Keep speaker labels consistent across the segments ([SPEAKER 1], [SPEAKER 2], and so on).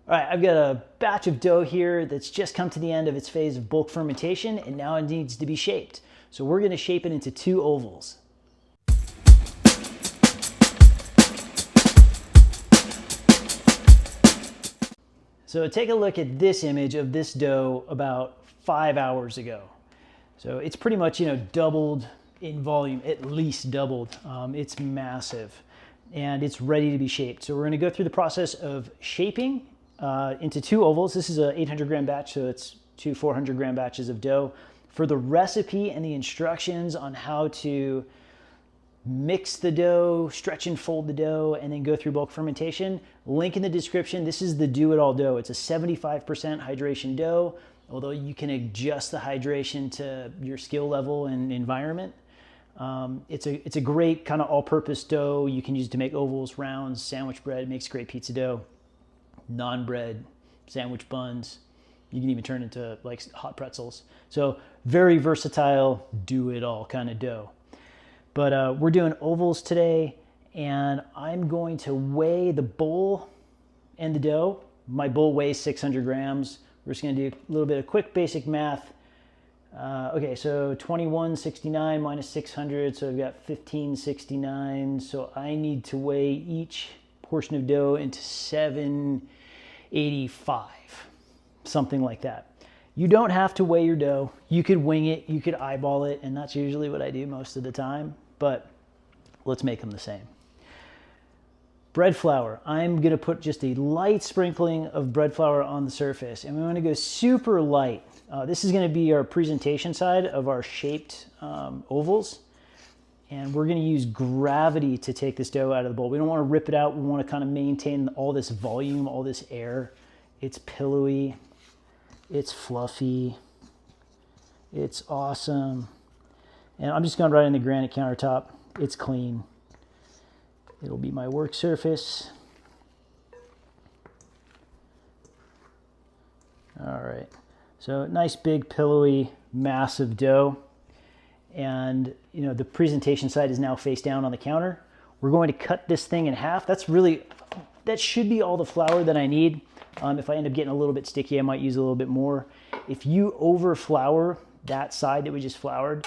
[SPEAKER 1] All right, I've got a batch of dough here that's just come to the end of its phase of bulk fermentation, and now it needs to be shaped. So we're gonna shape it into 2 ovals. So take a look at this image of this dough about 5 hours ago. So it's pretty much, doubled in volume, at least doubled. It's massive, and it's ready to be shaped. So we're gonna go through the process of shaping into 2 ovals. This is a 800 gram batch, so it's 2 400 gram batches of dough. For the recipe and the instructions on how to mix the dough, stretch and fold the dough, and then go through bulk fermentation, link in the description. This is the do-it-all dough. It's a 75% hydration dough, although you can adjust the hydration to your skill level and environment. It's a great kind of all-purpose dough. You can use it to make ovals, rounds, sandwich bread. It makes great pizza dough, naan bread, sandwich buns. You can even turn into like hot pretzels. So very versatile, do-it-all kind of dough. But we're doing ovals today, and I'm going to weigh the bowl and the dough. My bowl weighs 600 grams. We're just gonna do a little bit of quick basic math. Okay, so 2169 minus 600, so I've got 1569. So I need to weigh each portion of dough into 785, something like that. You don't have to weigh your dough. You could wing it, you could eyeball it, and that's usually what I do most of the time, but let's make them the same. Bread flour. I'm gonna put just a light sprinkling of bread flour on the surface, and we wanna go super light. This is gonna be our presentation side of our shaped ovals, and we're gonna use gravity to take this dough out of the bowl. We don't wanna rip it out. We wanna kind of maintain all this volume, all this air. It's pillowy, it's fluffy, it's awesome. And I'm just going right in the granite countertop. It's clean. It'll be my work surface. All right. So nice, big, pillowy, massive dough. And the presentation side is now face down on the counter. We're going to cut this thing in half. That should be all the flour that I need. If I end up getting a little bit sticky, I might use a little bit more. If you over flour that side that we just floured,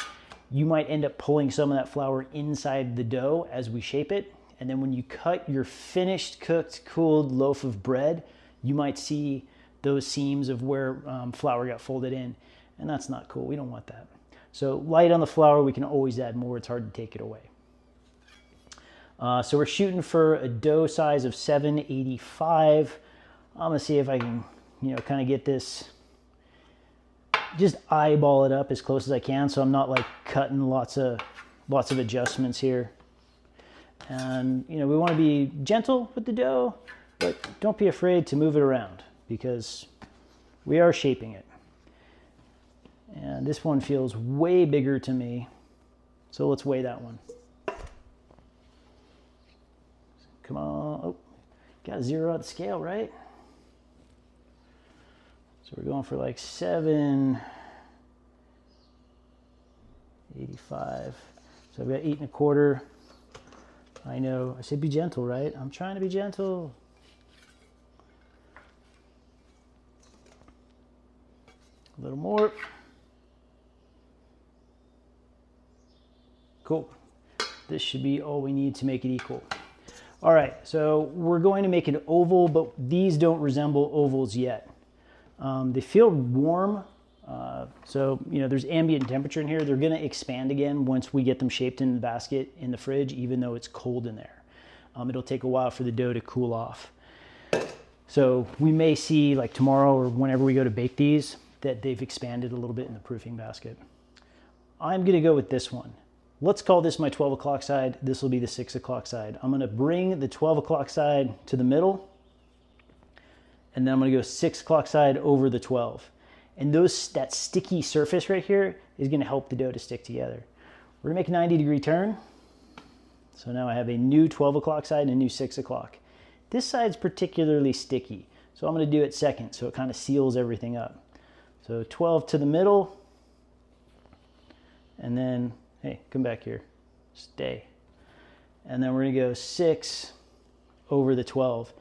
[SPEAKER 1] you might end up pulling some of that flour inside the dough as we shape it. And then when you cut your finished, cooked, cooled loaf of bread, you might see those seams of where flour got folded in. And that's not cool. We don't want that. So light on the flour, we can always add more. It's hard to take it away. So we're shooting for a dough size of 785. I'm gonna see if I can, kind of get this, just eyeball it up as close as I can, so I'm not like cutting lots of adjustments here. And we want to be gentle with the dough, but don't be afraid to move it around because we are shaping it. And this one feels way bigger to me, so let's weigh that one. Come on. Oh, gotta zero out the scale, right? So we're going for like 785. So I've got 8 1/4. I know, I said be gentle, right? I'm trying to be gentle. A little more. Cool. This should be all we need to make it equal. All right, so we're going to make an oval, but these don't resemble ovals yet. They feel warm, so there's ambient temperature in here. They're going to expand again once we get them shaped in the basket in the fridge, even though it's cold in there. It'll take a while for the dough to cool off. So we may see like tomorrow or whenever we go to bake these that they've expanded a little bit in the proofing basket. I'm going to go with this one. Let's call this my 12 o'clock side. This will be the 6 o'clock side. I'm going to bring the 12 o'clock side to the middle, and then I'm going to go 6 o'clock side over the 12. And that sticky surface right here is going to help the dough to stick together. We're going to make a 90-degree turn. So now I have a new 12 o'clock side and a new 6 o'clock. This side's particularly sticky, so I'm going to do it second so it kind of seals everything up. So 12 to the middle, and then, hey, come back here, stay. And then we're going to go 6 over the 12.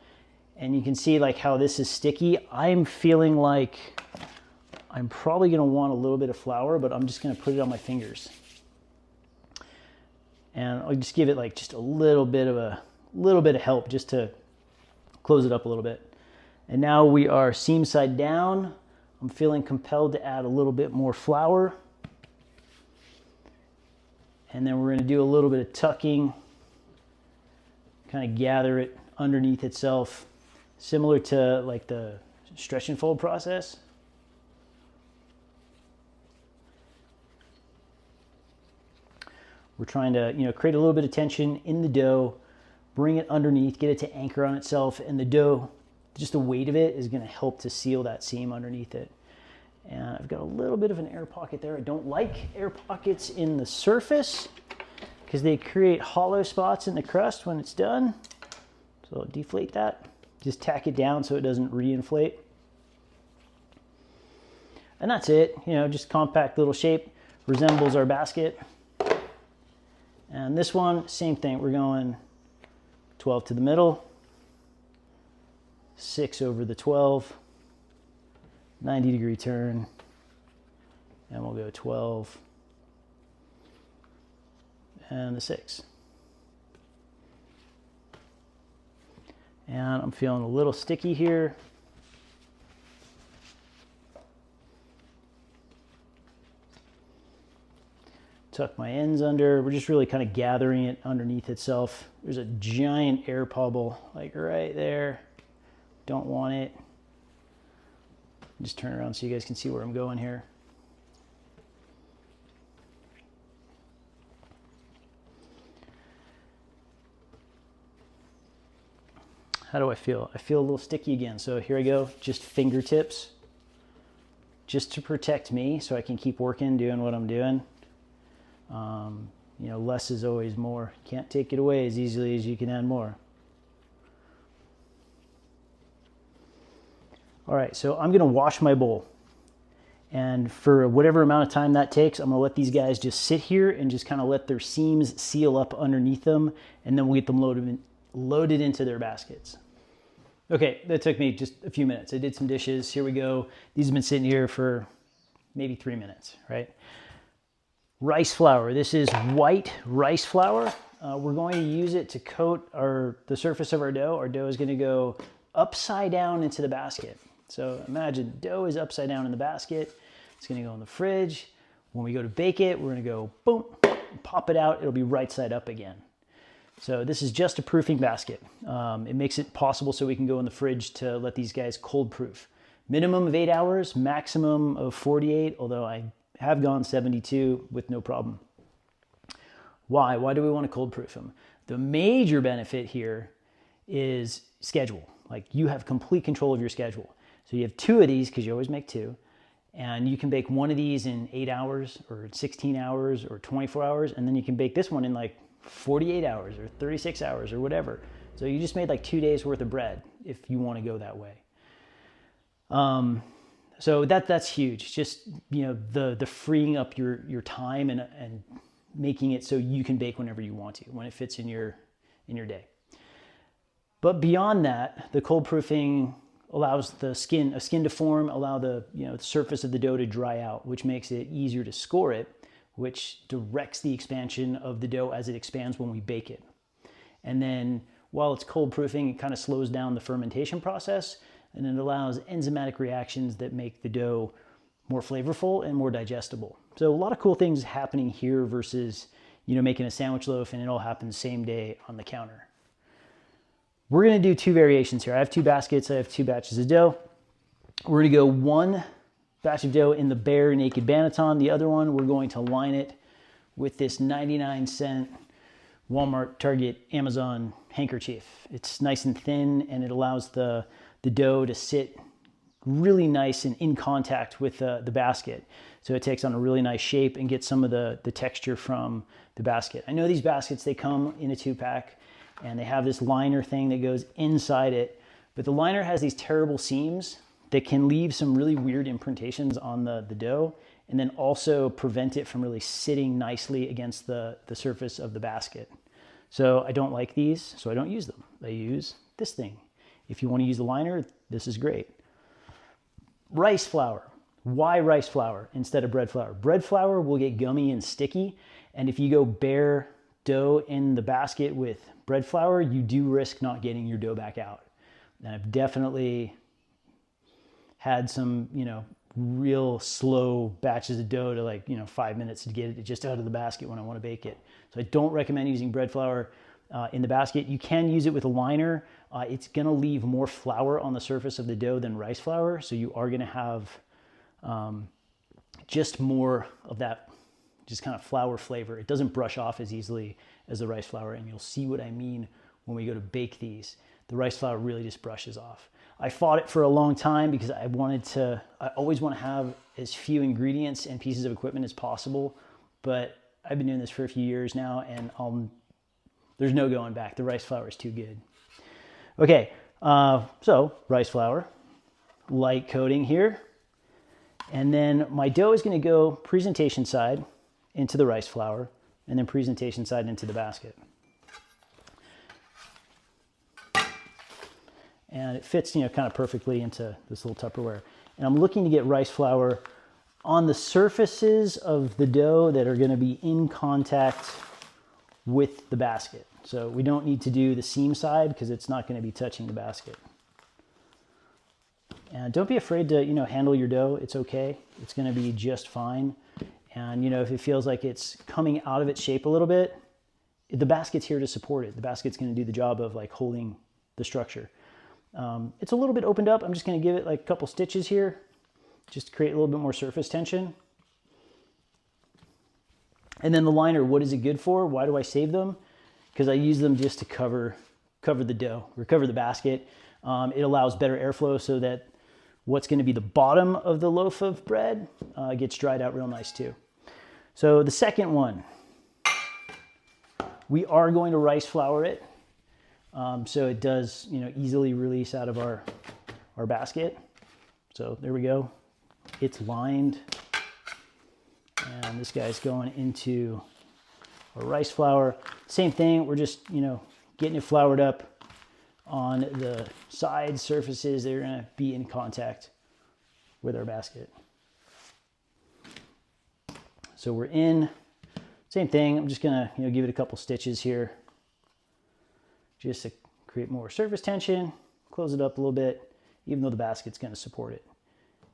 [SPEAKER 1] And you can see like how this is sticky. I'm feeling like I'm probably gonna want a little bit of flour, but I'm just gonna put it on my fingers. And I'll just give it like just a little bit of help just to close it up a little bit. And now we are seam side down. I'm feeling compelled to add a little bit more flour. And then we're gonna do a little bit of tucking, kind of gather it underneath itself, similar to like the stretch and fold process. We're trying to, create a little bit of tension in the dough, bring it underneath, get it to anchor on itself, and the dough, just the weight of it is going to help to seal that seam underneath it. And I've got a little bit of an air pocket there. I don't like air pockets in the surface because they create hollow spots in the crust when it's done. So I'll deflate that. Just tack it down so it doesn't reinflate. And that's it, just compact little shape, resembles our basket. And this one, same thing. We're going 12 to the middle, 6 over the 12, 90-degree turn, and we'll go 12 and the 6. And I'm feeling a little sticky here. Tuck my ends under. We're just really kind of gathering it underneath itself. There's a giant air bubble like right there. Don't want it. Just turn around so you guys can see where I'm going here. How do I feel? I feel a little sticky again. So here I go, just fingertips, just to protect me so I can keep working, doing what I'm doing. Less is always more. Can't take it away as easily as you can add more. All right, so I'm gonna wash my bowl. And for whatever amount of time that takes, I'm gonna let these guys just sit here and just kind of let their seams seal up underneath them, and then we'll get them loaded into their baskets. Okay, that took me just a few minutes. I did some dishes, here we go. These have been sitting here for maybe 3 minutes, right? Rice flour. This is white rice flour. We're going to use it to coat the surface of our dough. Our dough is going to go upside down into the basket. So imagine dough is upside down in the basket. It's going to go in the fridge. When we go to bake it, we're going to go boom, pop it out. It'll be right side up again. So this is just a proofing basket. It makes it possible so we can go in the fridge to let these guys cold proof. Minimum of 8 hours, maximum of 48, although I have gone 72 with no problem. Why? Why do we want to cold proof them? The major benefit here is schedule. Like you have complete control of your schedule. So you have 2 of these because you always make 2. And you can bake one of these in 8 hours or 16 hours or 24 hours. And then you can bake this one in like 48 hours or 36 hours or whatever. So you just made like 2 days worth of bread if you want to go that way. So that's huge. Just, the freeing up your time and making it so you can bake whenever you want to, when it fits in your day. But beyond that, the cold proofing allows a skin to form, allow the surface of the dough to dry out, which makes it easier to score it, which directs the expansion of the dough as it expands when we bake it. And then while it's cold proofing, it kind of slows down the fermentation process, and it allows enzymatic reactions that make the dough more flavorful and more digestible. So a lot of cool things happening here versus, making a sandwich loaf and it all happens same day on the counter. We're gonna do 2 variations here. I have 2 baskets, I have 2 batches of dough. We're gonna go 1 batch of dough in the bare naked Banneton. The other one, we're going to line it with this 99-cent Walmart, Target, Amazon handkerchief. It's nice and thin and it allows the dough to sit really nice and in contact with the basket. So it takes on a really nice shape and gets some of the texture from the basket. I know these baskets, they come in a 2-pack and they have this liner thing that goes inside it, but the liner has these terrible seams that can leave some really weird imprintations on the dough and then also prevent it from really sitting nicely against the surface of the basket. So I don't like these, so I don't use them. I use this thing. If you want to use the liner, this is great. Rice flour. Why rice flour instead of bread flour? Bread flour will get gummy and sticky, and if you go bare dough in the basket with bread flour, you do risk not getting your dough back out. And I've definitely had some, real slow batches of dough to like, 5 minutes to get it just out of the basket when I want to bake it. So I don't recommend using bread flour in the basket. You can use it with a liner. It's going to leave more flour on the surface of the dough than rice flour. So you are going to have just more of that just kind of flour flavor. It doesn't brush off as easily as the rice flour, and you'll see what I mean when we go to bake these. The rice flour really just brushes off. I fought it for a long time because I always want to have as few ingredients and pieces of equipment as possible, but I've been doing this for a few years now, and there's no going back. The rice flour is too good. Okay, so rice flour, light coating here, and then my dough is going to go presentation side into the rice flour, and then presentation side into the basket. And it fits, kind of perfectly into this little Tupperware. And I'm looking to get rice flour on the surfaces of the dough that are going to be in contact with the basket. So we don't need to do the seam side because it's not going to be touching the basket. And don't be afraid to, handle your dough. It's okay. It's going to be just fine. And, if it feels like it's coming out of its shape a little bit, the basket's here to support it. The basket's going to do the job of like holding the structure. It's a little bit opened up. I'm just going to give it like a couple stitches here just to create a little bit more surface tension. And then the liner, what is it good for? Why do I save them? Because I use them just to cover the dough or cover the basket. It allows better airflow so that what's going to be the bottom of the loaf of bread gets dried out real nice too. So the second one, we are going to rice flour it. So it does, easily release out of our basket. So there we go. It's lined. And this guy's going into our rice flour. Same thing, we're just, getting it floured up on the side surfaces that are going to be in contact with our basket. So we're in. Same thing, I'm just going to, give it a couple stitches here, just to create more surface tension, close it up a little bit, even though the basket's going to support it.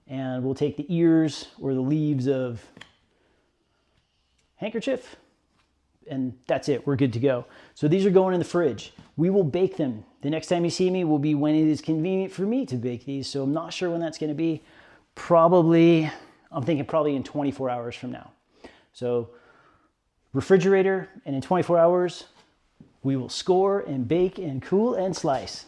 [SPEAKER 1] And we'll take the ears or the leaves of handkerchief, and that's it. We're good to go. So these are going in the fridge. We will bake them. The next time you see me will be when it is convenient for me to bake these. So I'm not sure when that's going to be. I'm thinking probably in 24 hours from now. So refrigerator, and in 24 hours, we will score and bake and cool and slice.